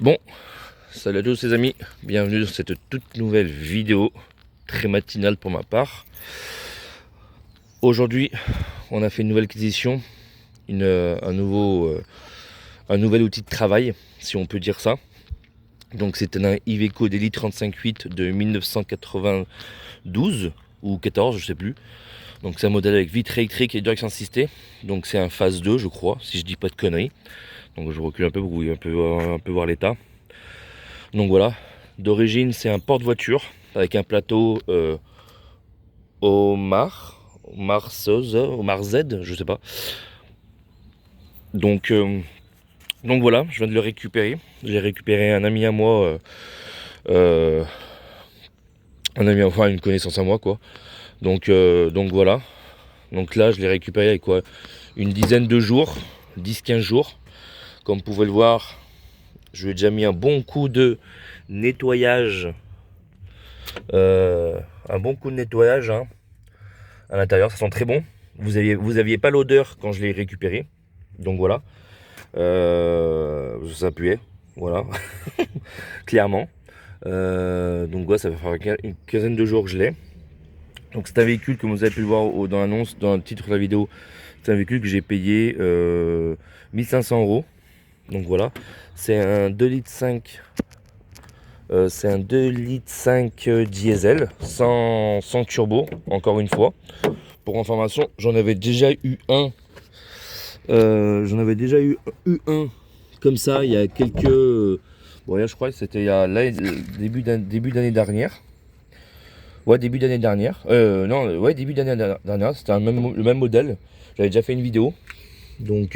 Bon, salut à tous les amis, bienvenue dans cette toute nouvelle vidéo, très matinale pour ma part. Aujourd'hui, on a fait une nouvelle acquisition, un nouvel outil de travail, si on peut dire ça. Donc c'est un Iveco Daily 35.8 de 1992 ou 14, je sais plus. Donc c'est un modèle avec vitre électrique et direction assistée. Donc c'est un phase 2 je crois, si je dis pas de conneries. Donc je recule un peu pour que vous puissiez un peu voir l'état. Donc voilà, d'origine c'est un porte-voiture avec un plateau Omar Z, je sais pas. Donc, voilà, je viens de le récupérer. J'ai récupéré un ami à moi, enfin une connaissance à moi quoi. Donc voilà. Donc là je l'ai récupéré avec quoi, une dizaine de jours, 10-15 jours. Comme vous pouvez le voir, je lui ai déjà mis un bon coup de nettoyage. Un bon coup de nettoyage hein, à l'intérieur, ça sent très bon. Vous aviez pas l'odeur quand je l'ai récupéré. Donc voilà. Ça puait. Voilà. Clairement. Donc voilà, ça va faire une quinzaine de jours que je l'ai. Donc c'est un véhicule, comme vous avez pu le voir dans l'annonce, dans le titre de la vidéo, c'est un véhicule que j'ai payé 1500 euros. Donc voilà. C'est un 2,5 litres. C'est un 2,5 litres diesel, sans turbo, encore une fois. Pour information, j'en avais déjà eu un. Un comme ça il y a quelques. Bon, là, je crois que c'était début d'année dernière. Ouais, début d'année dernière. Non, ouais, début d'année dernière. C'était le même modèle. J'avais déjà fait une vidéo. Donc,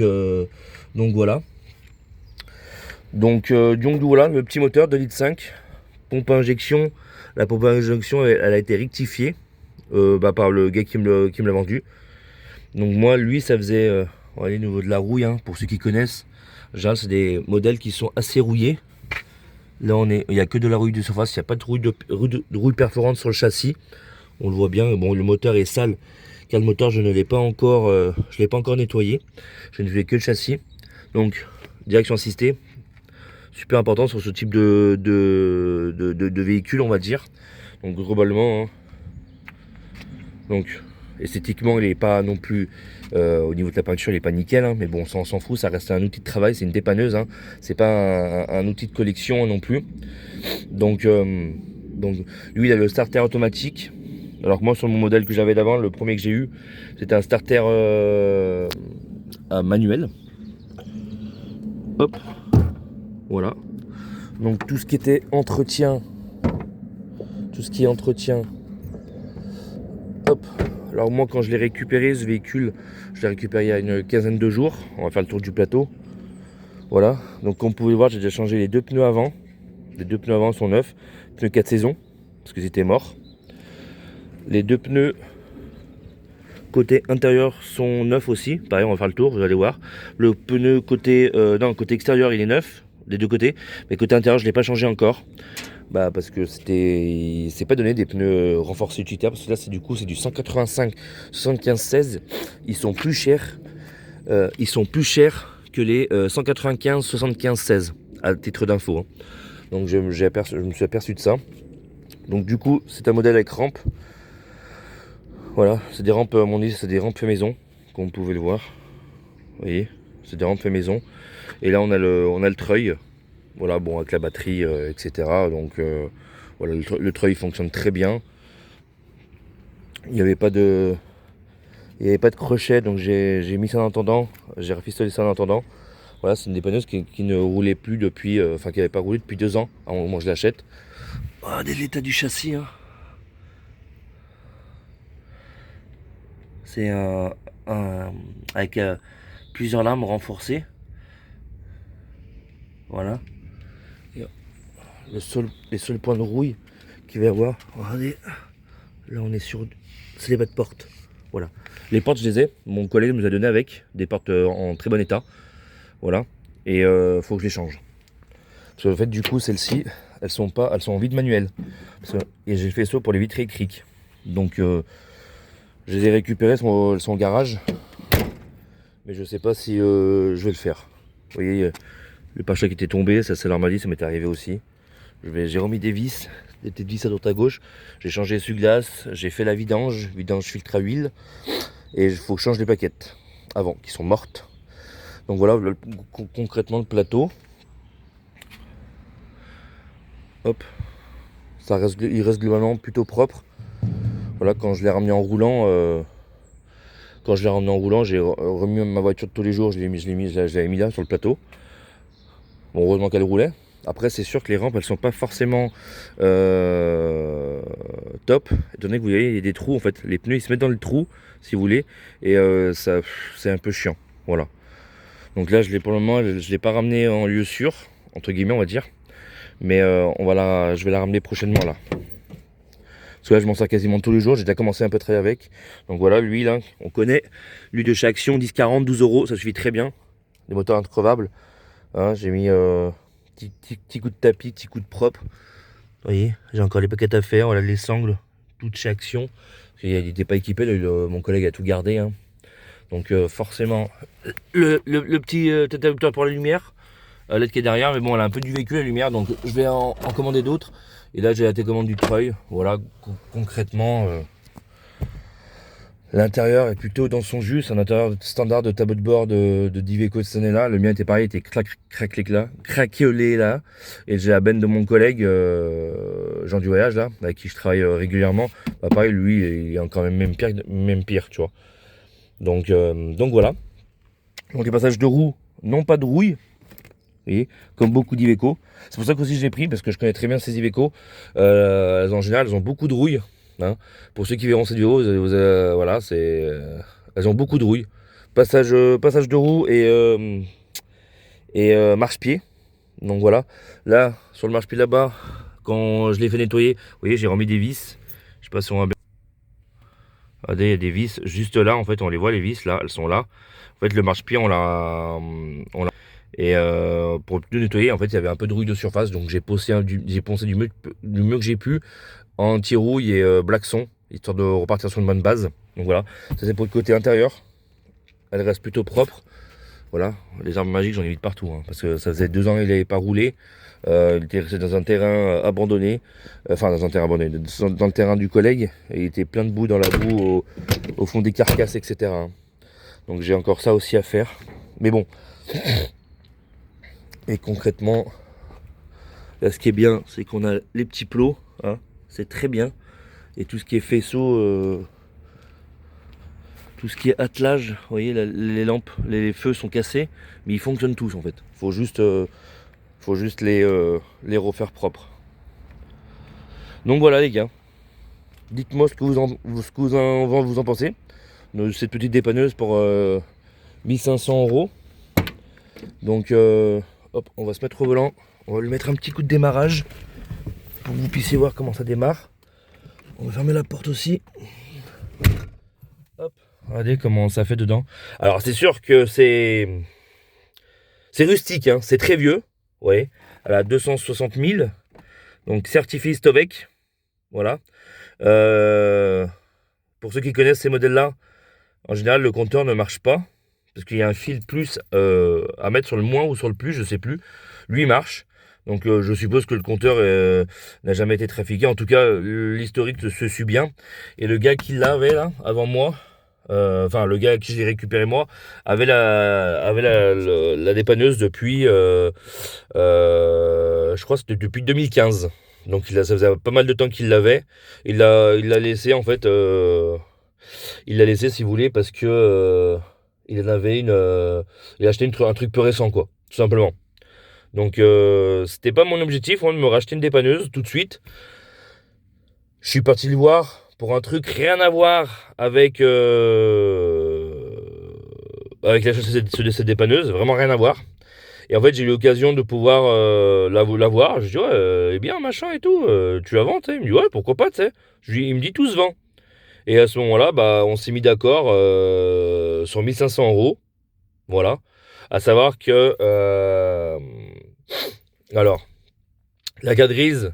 voilà. Donc voilà, le petit moteur 2,5 litres. Pompe à injection. La pompe à injection, elle a été rectifiée par le gars qui me l'a vendu. Donc moi, lui, ça faisait, au niveau de la rouille, hein, pour ceux qui connaissent, genre, c'est des modèles qui sont assez rouillés. Là, il n'y a que de la rouille de surface, il n'y a pas de rouille perforante sur le châssis. On le voit bien, bon, le moteur est sale, car le moteur, je ne l'ai pas encore, je l'ai pas encore nettoyé. Je ne fais que le châssis. Donc, direction assistée, super important sur ce type de véhicule, on va dire. Donc, globalement, hein, donc esthétiquement il n'est pas non plus au niveau de la peinture il n'est pas nickel hein, mais bon ça on s'en fout, ça reste un outil de travail, c'est une dépanneuse hein, c'est pas un outil de collection non plus. Donc, lui il a le starter automatique, alors que moi sur mon modèle que j'avais d'avant, le premier que j'ai eu, c'était un starter à manuel. Hop, voilà. Donc tout ce qui était entretien, hop. Alors moi quand je l'ai récupéré ce véhicule, je l'ai récupéré il y a une quinzaine de jours. On va faire le tour du plateau. Voilà, donc comme vous pouvez voir j'ai déjà changé les deux pneus avant. Les deux pneus avant sont neufs. Pneus 4 saisons, parce qu'ils étaient morts. Les deux pneus côté intérieur sont neufs aussi. Pareil on va faire le tour, vous allez voir. Le pneu côté extérieur il est neuf, des deux côtés. Mais côté intérieur je ne l'ai pas changé encore. Bah parce que c'est pas donné des pneus renforcés utilitaires, parce que là c'est du 185 75 16. Ils sont plus chers que les 195 75 16 à titre d'info hein. Donc je me suis aperçu de ça. Donc du coup c'est un modèle avec rampe. Voilà, c'est des rampes c'est des rampes fait maison, comme vous pouvez le voir. Vous voyez, c'est des rampes fait maison. Et là on a le treuil. Voilà, bon, avec la batterie, etc. Donc voilà, le treuil fonctionne très bien. Il n'y avait pas de crochet, donc j'ai mis ça en attendant. J'ai rafistolé ça en attendant. Voilà, c'est une dépanneuse qui ne roulait plus depuis, qui n'avait pas roulé depuis 2 ans, au moment où je l'achète. Regardez l'état du châssis. Hein. C'est avec plusieurs lames renforcées. Voilà. Et les seuls points de rouille qu'il va y avoir, regardez, là on est sur, c'est les bas de porte. Voilà. Les portes je les ai, mon collègue nous a donné avec des portes en très bon état. Voilà. Et faut que je les change. Parce qu'en fait du coup celles-ci, elles sont en vide manuel. Et j'ai fait ça pour les vitres électriques. Donc je les ai récupérées, elles sont au garage. Mais je sais pas si je vais le faire. Vous voyez, Le pare-choc était tombé, ça c'est normal, ça m'était arrivé aussi. J'ai remis des vis, des petites vis à droite à gauche. J'ai changé l'essuie-glace, j'ai fait la vidange filtre à huile. Et il faut que je change les plaquettes avant, qui sont mortes. Donc voilà, concrètement le plateau. Hop, il reste globalement plutôt propre. Voilà, quand je l'ai ramené en roulant, j'ai remis ma voiture de tous les jours, je l'avais mis là sur le plateau. Bon, heureusement qu'elle roulait. Après, c'est sûr que les rampes, elles sont pas forcément top. Étant donné que vous voyez, il y a des trous en fait. Les pneus, ils se mettent dans le trou, si vous voulez, et ça, c'est un peu chiant. Voilà. Donc là, pour le moment, je l'ai pas ramené en lieu sûr, entre guillemets, on va dire. Mais je vais la ramener prochainement là. Parce que là, je m'en sers quasiment tous les jours. J'ai déjà commencé un peu à travailler avec. Donc voilà, lui là, on connaît. Lui de chez Action, 10,40, 12 euros, ça suffit très bien. Des moteurs increvables. Hein, j'ai mis petit coup de tapis, petit coup de propre. Vous voyez, j'ai encore les paquets à faire. Voilà les sangles, toutes chez Action. Il n'était pas équipé, mon collègue a tout gardé. Hein. Donc forcément, le petit adapteur pour la lumière, l'aide qui est derrière, mais bon, elle a un peu du vécu la lumière, donc je vais en commander d'autres. Et là, j'ai la télécommande du treuil. Voilà, concrètement, l'intérieur est plutôt dans son jus. C'est un intérieur standard de tableau de bord de Diveco de cette année-là. Le mien était pareil, il était craquelé là. Et j'ai la benne de mon collègue, Jean du Voyage, là, avec qui je travaille régulièrement. Bah, pareil, lui, il est encore même pire, tu vois. Donc voilà. Donc les passages de roues, non pas de rouille, vous voyez, comme beaucoup d'Iveco. C'est pour ça qu'aussi je l'ai pris, parce que je connais très bien ces Iveco. En général, elles ont beaucoup de rouille. Hein. Pour ceux qui verront cette vidéo, voilà, elles ont beaucoup de rouille. Passage de roue et marche-pied. Donc voilà. Là, sur le marche-pied là-bas, quand je l'ai fait nettoyer, vous voyez, j'ai remis des vis. Je sais pas si on va bien. Regardez, il y a des vis juste là, en fait, on les voit les vis là, elles sont là. En fait, le marche-pied, et pour le nettoyer, en fait, il y avait un peu de rouille de surface, donc j'ai poncé du mieux que j'ai pu en anti-rouille et blackson, histoire de repartir sur une bonne base. Donc voilà, ça c'est pour le côté intérieur. Elle reste plutôt propre. Voilà, les armes magiques, j'en évite partout, hein, parce que ça faisait 2 ans qu'il n'avait pas roulé. Il était resté dans un terrain abandonné, enfin dans un terrain abandonné, dans le terrain du collègue, et il était plein de boue dans la boue au fond des carcasses, etc. Donc j'ai encore ça aussi à faire. Mais bon. Et concrètement, là ce qui est bien, c'est qu'on a les petits plots, hein, c'est très bien. Et tout ce qui est faisceau, tout ce qui est attelage, vous voyez, les lampes, les feux sont cassés, mais ils fonctionnent tous en fait. Faut juste les refaire propres. Donc voilà les gars, dites-moi ce que vous en pensez de cette petite dépanneuse pour 1500 euros. Donc hop, on va se mettre au volant, on va lui mettre un petit coup de démarrage pour que vous puissiez voir comment ça démarre. On va fermer la porte aussi. Hop, regardez comment ça fait dedans. Alors c'est sûr que c'est rustique, hein, c'est très vieux. Ouais, elle a 260 000, donc certifié Stovec. Voilà. Pour ceux qui connaissent ces modèles-là, en général le compteur ne marche pas parce qu'il y a un fil plus à mettre sur le moins ou sur le plus, je sais plus. Lui il marche. Donc je suppose que le compteur n'a jamais été trafiqué. En tout cas, l'historique se suit bien. Et le gars qui l'avait là, avant moi, enfin le gars à qui je l'ai récupéré moi, avait la dépanneuse depuis, je crois que c'était depuis 2015. Donc ça faisait pas mal de temps qu'il l'avait. Il l'a laissé en fait, il l'a laissé si vous voulez parce que il en avait il a acheté un truc peu récent quoi, tout simplement. Donc c'était pas mon objectif, de me racheter une dépanneuse tout de suite. Je suis parti le voir pour un truc rien à voir avec l'achat de cette dépanneuse, vraiment rien à voir. Et en fait j'ai eu l'occasion de pouvoir la voir. Je dis ouais, eh bien machin et tout, tu la vends, tu sais. Il me dit ouais, pourquoi pas, tu sais. Il me dit tout se vend. Et à ce moment-là, bah on s'est mis d'accord sur 1500 euros. Voilà. À savoir que alors la carte grise,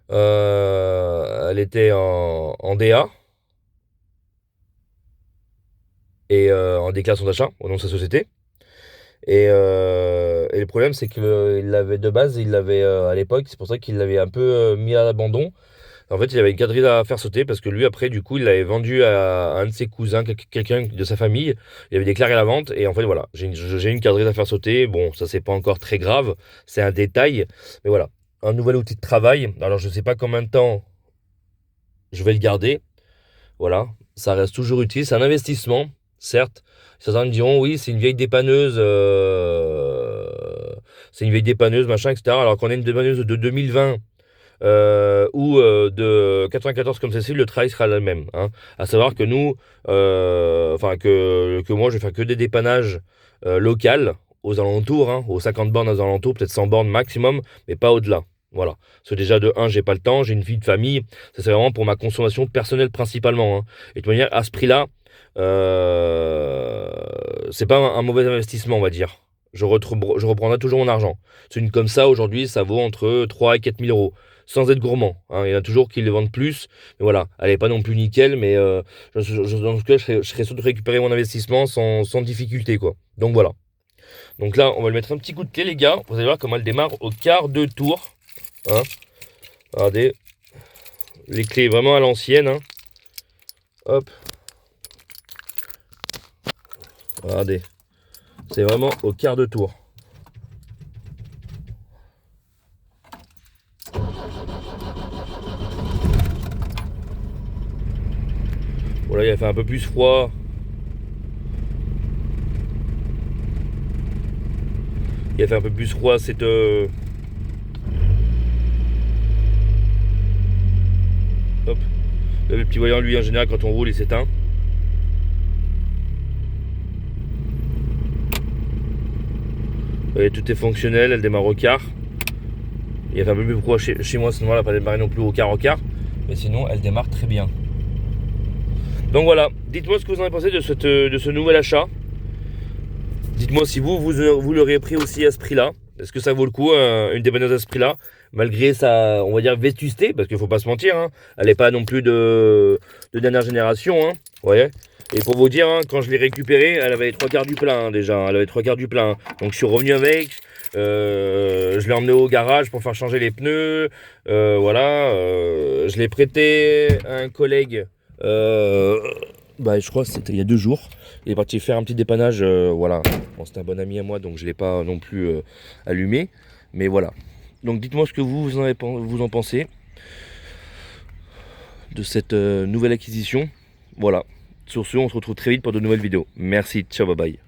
elle était en DA et en déclaration d'achat au nom de sa société. Et le problème, c'est qu'il l'avait de base, il l'avait à l'époque, c'est pour ça qu'il l'avait un peu mis à l'abandon. En fait, il avait une garderie à faire sauter parce que lui, après, du coup, il l'avait vendu à un de ses cousins, quelqu'un de sa famille. Il avait déclaré la vente et en fait, voilà, j'ai une garderie à faire sauter. Bon, ça, c'est pas encore très grave, c'est un détail, mais voilà, un nouvel outil de travail. Alors, je sais pas combien de temps je vais le garder. Voilà, ça reste toujours utile. C'est un investissement, certes. Certains me diront, oui, c'est une vieille dépanneuse, machin, etc. Alors qu'on a une dépanneuse de 2020 ou de 94 comme celle-ci, le travail sera le même. Hein. À savoir que nous, que moi, je vais faire que des dépannages locaux aux alentours, hein, aux 50 bornes aux alentours, peut-être 100 bornes maximum, mais pas au-delà. Voilà. Parce que déjà, de un, j'ai pas le temps, j'ai une vie de famille. Ça, c'est vraiment pour ma consommation personnelle principalement. Hein. Et de manière, à ce prix-là, c'est pas un mauvais investissement, on va dire. Je reprendrai toujours mon argent. C'est une comme ça, aujourd'hui, ça vaut entre 3 et 4 000 euros sans être gourmand. Hein. Il y en a toujours qui les vendent plus. Mais voilà, elle n'est pas non plus nickel, mais dans ce cas, je serais sûr de récupérer mon investissement sans difficulté, quoi. Donc voilà. Donc là, on va le mettre un petit coup de clé, les gars. Vous allez voir comment elle démarre au quart de tour. Hein. Regardez. Les clés vraiment à l'ancienne. Hein. Hop. Regardez. C'est vraiment au quart de tour. Voilà, il a fait un peu plus froid. Il a fait un peu plus froid cette... Hop. Le petit voyant, lui, en général, quand on roule, il s'éteint. Et tout est fonctionnel, elle démarre au quart. Il a fait un peu plus froid chez moi, sinon elle n'a pas démarré non plus au quart. Mais sinon, elle démarre très bien. Donc voilà, dites-moi ce que vous en avez pensé de ce nouvel achat. Dites-moi si vous l'auriez pris aussi à ce prix-là. Est-ce que ça vaut le coup, une dépanneuse à ce prix-là, malgré sa, on va dire, vétusté, parce qu'il faut pas se mentir, hein, elle n'est pas non plus de dernière génération, hein, vous voyez. Et pour vous dire, hein, quand je l'ai récupérée, elle avait les trois quarts du plein, hein, déjà, elle avait les trois quarts du plein. Donc je suis revenu avec, je l'ai emmené au garage pour faire changer les pneus, voilà, je l'ai prêté à un collègue, je crois que c'était il y a 2 jours. Il est parti faire un petit dépannage, voilà. Bon, c'était un bon ami à moi, donc je ne l'ai pas non plus allumé. Mais voilà. Donc dites-moi ce que vous en pensez de cette nouvelle acquisition. Voilà. Sur ce, on se retrouve très vite pour de nouvelles vidéos. Merci, ciao, bye bye.